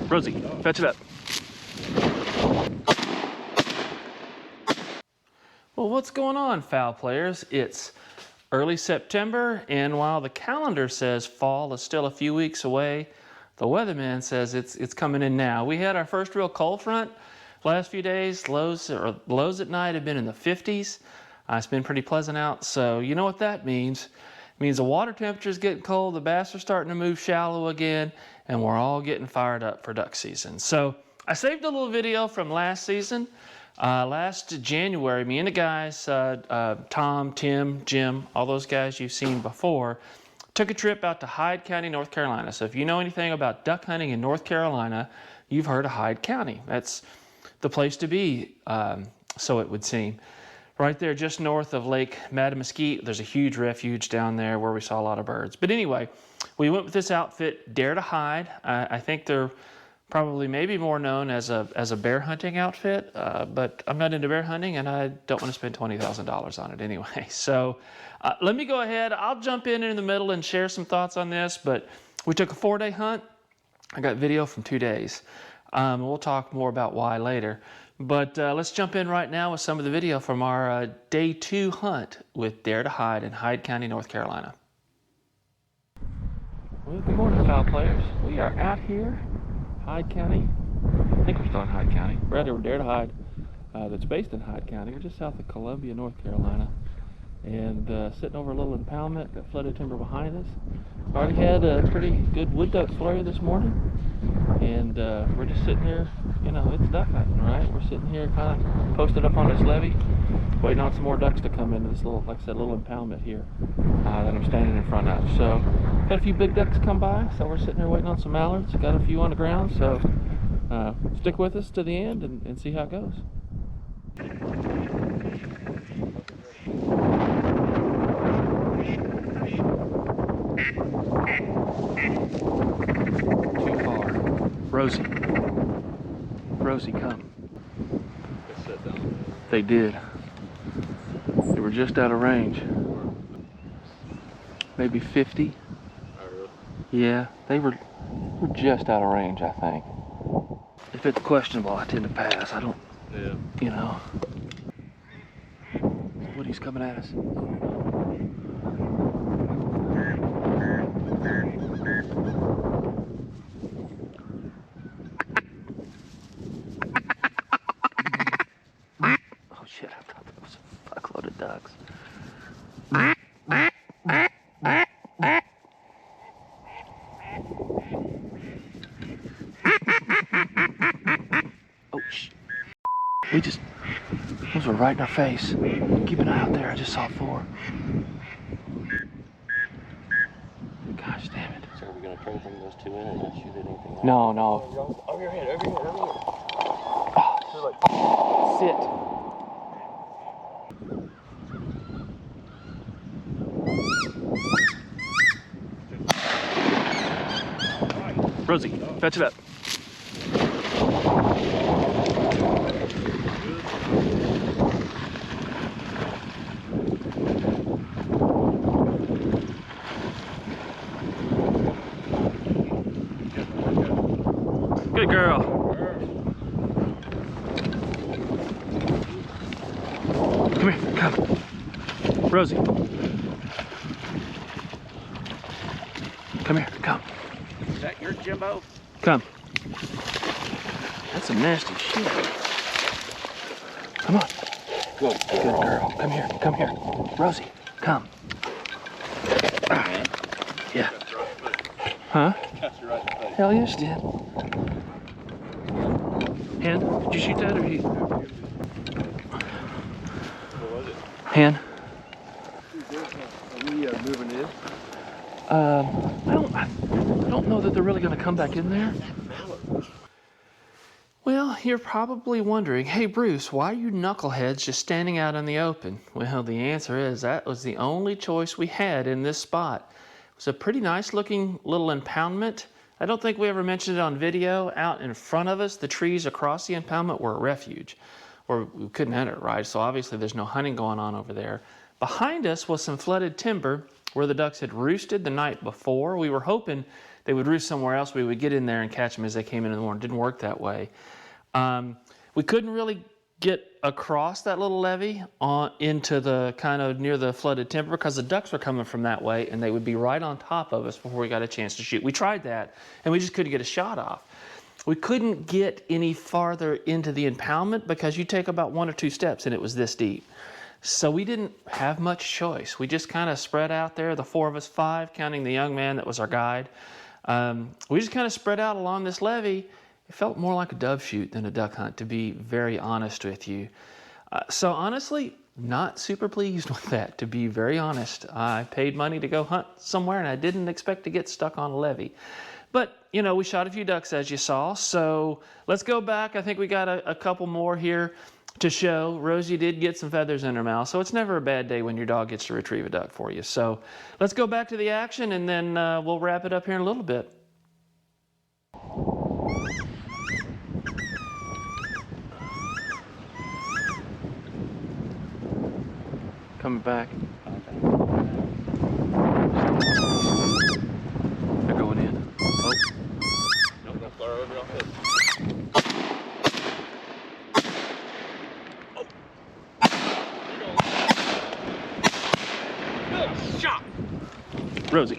Rosie, fetch it up. Well, what's going on, foul players? It's early September, and while the calendar says fall is still a few weeks away, the weatherman says it's coming in now. We had our first real cold front last few days. Lows at night have been in the 50s. It's been pretty pleasant out, so you know what that means. It means the water temperature is getting cold, the bass are starting to move shallow again, and we're all getting fired up for duck season. So I saved a little video from last season. Last January, me and the guys, Tom, Tim, Jim, all those guys you've seen before, took a trip out to Hyde County, North Carolina. So if you know anything about duck hunting in North Carolina, you've heard of Hyde County. That's the place to be, so it would seem. Right there just north of Lake Mattamuskeet, there's a huge refuge down there where we saw a lot of birds. But anyway, we went with this outfit, Dare to Hide. I think they're probably maybe more known as a bear hunting outfit, but I'm not into bear hunting and I don't want to spend $20,000 on it anyway. So let me go ahead. I'll jump in the middle and share some thoughts on this, but we took a 4-day hunt. I got video from 2 days. We'll talk more about why later. But let's jump in right now with some of the video from our day 2 hunt with Dare to Hide in Hyde County, North Carolina. Well, good morning, foul players. We are out here, Hyde County. I think we're still in Hyde County. We're out here with Dare to Hide, that's based in Hyde County. We're just south of Columbia, North Carolina. And sitting over a little impoundment, got flooded timber behind us. Already had a pretty good wood duck flurry this morning. And we're just sitting here, you know, it's duck hunting, right? We're sitting here kind of posted up on this levee, waiting on some more ducks to come into this little, like I said, little impoundment here that I'm standing in front of. So, got a few big ducks come by, so we're sitting here waiting on some mallards. Got a few on the ground, so stick with us to the end and see how it goes. Too far. Rosie. Rosie, come. They did. They were just out of range. Maybe 50. Yeah, they were just out of range, I think. If it's questionable, I tend to pass. I don't, you know. Woody's coming at us. Oh shit, I thought that was a fuckload of ducks. Oh shit. Those were right in our face. Keep an eye out there, I just saw 4. Gosh damn it. So are we going to try to bring those 2 in and not shoot anything else? No. Over your head. Sit. Rosie, fetch it up. Good girl. Come here, come. Rosie. Come here, come. Is that your Jimbo? Come. That's some nasty shit. Come on. Good girl. Come here. Rosie, come. Yeah. Huh? Hell yes, did. Hen, did you shoot that or he? What was it? Hen. Are we moving in? I don't know that they're really going to come back in there. Well, you're probably wondering, hey Bruce, why are you knuckleheads just standing out in the open? Well, the answer is that was the only choice we had in this spot. It was a pretty nice looking little impoundment. I don't think we ever mentioned it on video. Out in front of us, the trees across the impoundment were a refuge, or we couldn't enter, right? So obviously there's no hunting going on over there. Behind us was some flooded timber where the ducks had roosted the night before. We were hoping they would roost somewhere else. We would get in there and catch them as they came in the morning. It didn't work that way. We couldn't really get across that little levee into the kind of near the flooded timber because the ducks were coming from that way and they would be right on top of us before we got a chance to shoot. We tried that and we just couldn't get a shot off. We couldn't get any farther into the impoundment because you take about 1 or 2 steps and it was this deep. So we didn't have much choice. We just kind of spread out there, the 4 of us, 5, counting the young man that was our guide. We just kind of spread out along this levee. It felt more like a dove shoot than a duck hunt, to be very honest with you. So honestly, not super pleased with that, to be very honest. I paid money to go hunt somewhere and I didn't expect to get stuck on a levee. But, you know, we shot a few ducks as you saw. So let's go back. I think we got a couple more here to show. Rosie did get some feathers in her mouth, so it's never a bad day when your dog gets to retrieve a duck for you. So let's go back to the action and then we'll wrap it up here in a little bit. Coming back. They're going in. Oh. Nope, that's far over off it. Oh. Good shot. Rosie.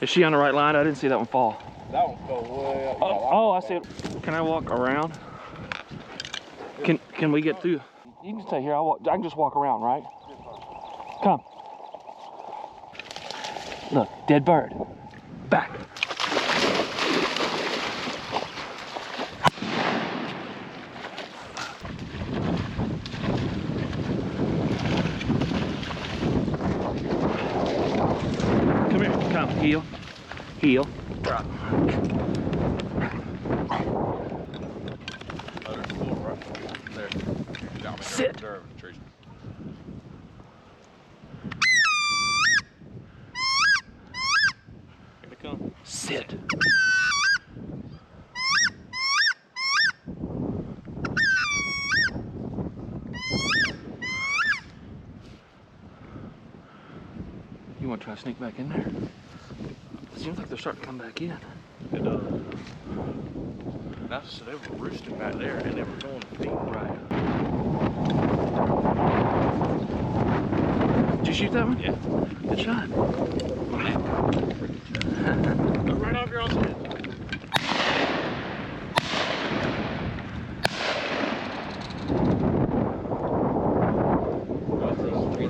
Is she on the right line? I didn't see that one fall. That one fell way up. Oh, I see it. Can I walk around? Can we get through? You can stay here. I can just walk around, right? Come. Look, dead bird. Back. Come here. Come. Heel. Heel. Drop. Sit. Sit. You want to try to sneak back in there? It seems like they're starting to come back in. It does. That's so they were roosting back there and they were going to feed. Right. Did you shoot that one? Yeah. Good shot. Right off your own head.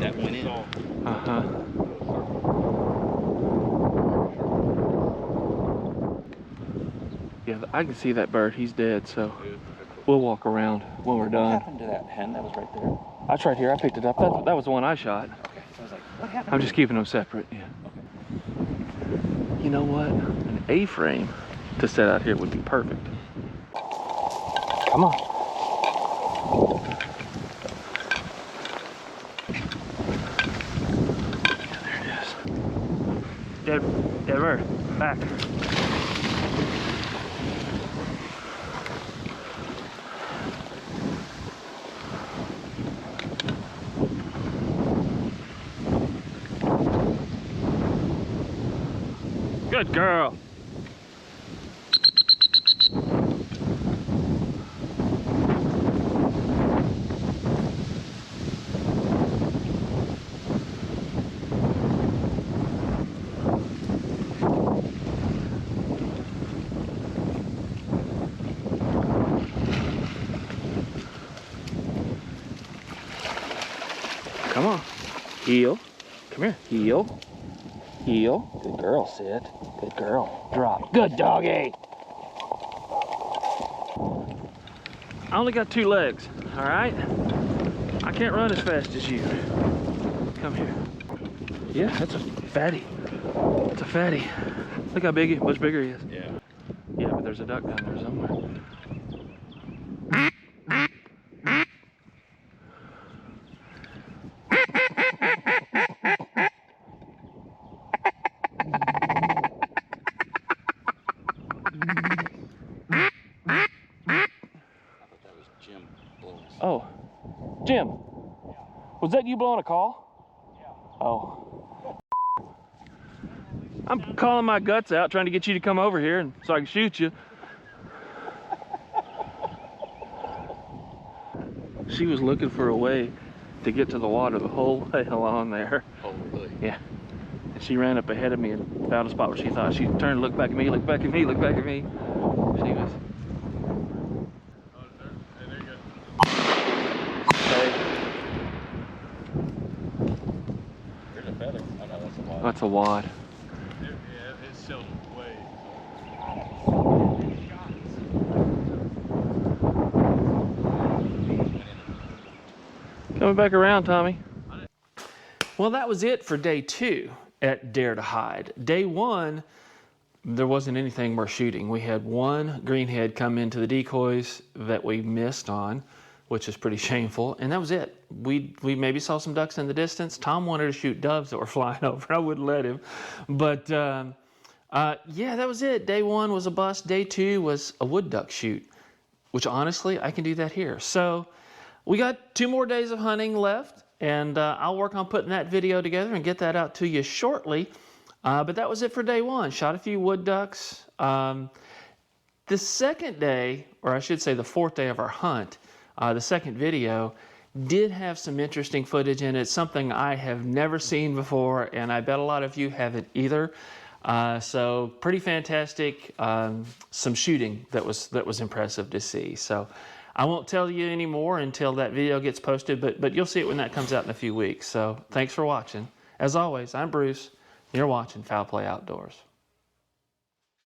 That went in. Uh-huh. Yeah, I can see that bird. He's dead, so we'll walk around when we're done. What happened to that hen that was right there? That's right here. I picked it up. That was the one I shot. Okay. I was like, what happened? I'm just keeping them separate. Yeah. Okay. You know what? An A-frame to set out here would be perfect. Come on. Yeah, there it is. Dead bird. Back. Good girl. Come on. Heel. Come here. Heel. Heel. Good girl, sit. Good girl. Drop. Good doggy. I only got 2 legs, all right? I can't run as fast as you. Come here. Yeah, that's a fatty. That's a fatty. Look how big, much bigger he is. Yeah. Yeah, but there's a duck down there somewhere. Oh, Jim, was that that you blowing a call? Yeah. Oh. I'm calling my guts out trying to get you to come over here so I can shoot you. She was looking for a way to get to the water the whole way along there. Oh, really? Yeah. And she ran up ahead of me and found a spot where she thought. She turned, looked back at me, looked back at me, looked back at me. She was... Oh, there you go. Okay. There's a feather. Oh, no, that's a wad. That's a wad. Yeah, it's seldom way. Coming back around, Tommy. Well, that was it for day 2 at Dare to Hide. Day 1, there wasn't anything worth shooting. We had one greenhead come into the decoys that we missed on, which is pretty shameful, and that was it. We maybe saw some ducks in the distance. Tom wanted to shoot doves that were flying over. I wouldn't let him. But yeah, that was it. Day 1 was a bust. Day 2 was a wood duck shoot, which honestly, I can do that here. So we got 2 more days of hunting left, and I'll work on putting that video together and get that out to you shortly. But that was it for day 1. Shot a few wood ducks. The second day, or I should say the 4th day of our hunt, the second video did have some interesting footage in it, something I have never seen before, and I bet a lot of you haven't either. So pretty fantastic. Some shooting that was impressive to see. So I won't tell you any more until that video gets posted, but you'll see it when that comes out in a few weeks. So thanks for watching. As always, I'm Bruce. You're watching Foul Play Outdoors.